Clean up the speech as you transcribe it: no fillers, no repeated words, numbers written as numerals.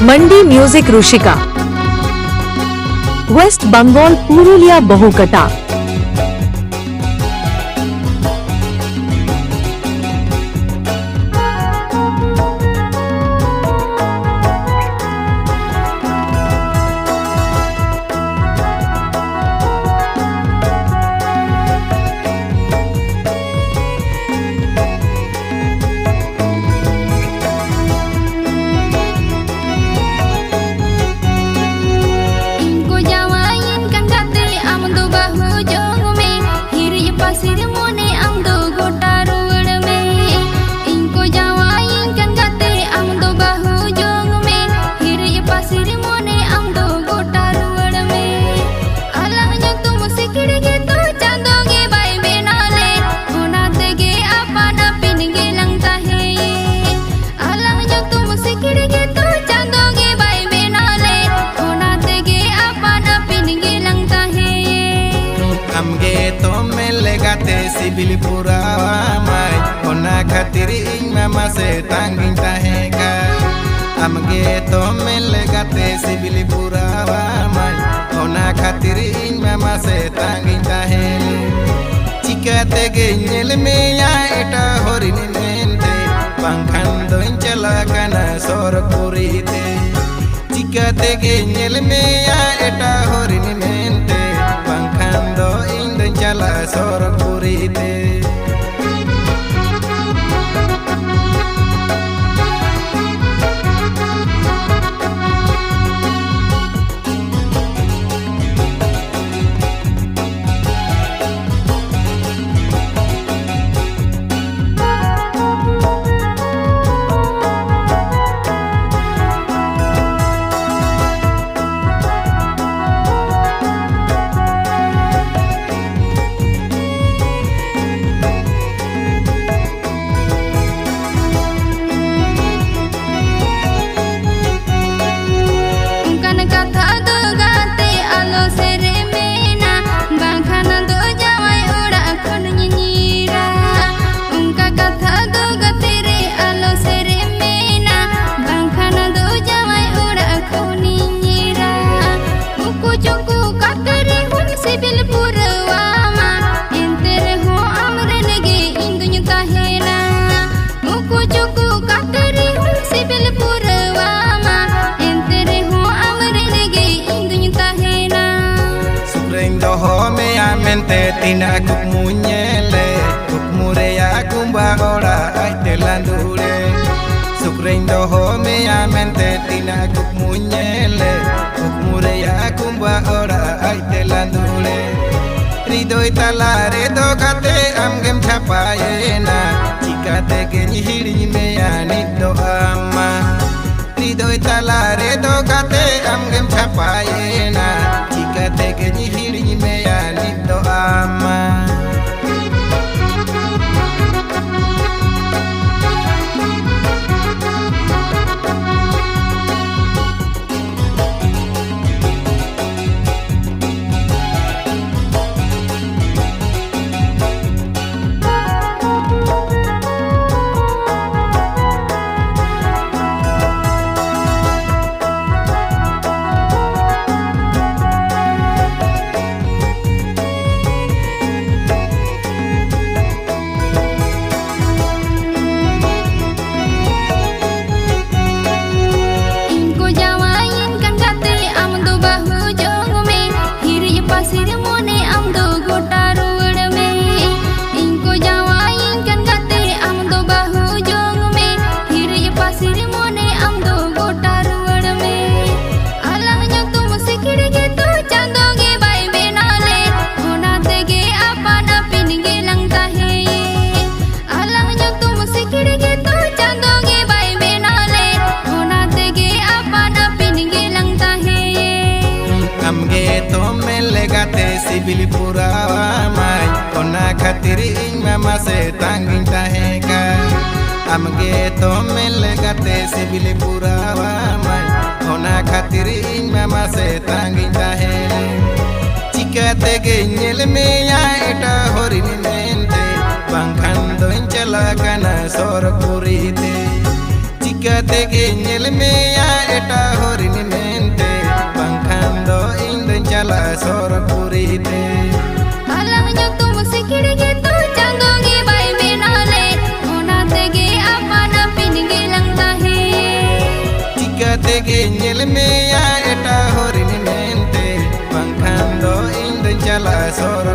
मंडी music Rushika West Bengal Purulia Bahukata सिबिल पूरा माय ओना खातिर इन मामा से तांगिन ताहेगा हमगे तो मिल गाते सिबिल पूरा माय ओना खातिर इन मामा से तांगिन ताहे चिकाते गे नेल में या एटा हरिन मेनते बांखान दोइन चला काना सोरपुरीते चिकाते गे नेल में या एटा हरिन मेनते बांखान दो इन दोइन चला सोरपुरीते mente tina kuk munyele kuk mureya kumba ora ay telandure sukrendo home ya mente tina kuk munyele kuk mureya kumba ora ay telandure ridoi talare do kate amgem chapayena chikate geni hiri me ani do amma ridoi talare do kate amgem chapayena chikate geni hiri me ani do amma CIBIL पूरा माय ओना खातिर इन मामा से तांगिन ताहेगा हमगे तो मिल गाते CIBIL पूरा माय ओना खातिर इन मामा से तांगिन ताहे चिकाते गे नेल में या एटा हरिन मेनते बांखान दोइन चला काना सोरपुरीते Tege nyel meya eta horin mente bangkando indo chala sor purite alang nyok tu musikir gitu janggongi bai binale ona tege apana pingi lang tahi Jika tege nyel meya eta horin mente bangkando indo chala sor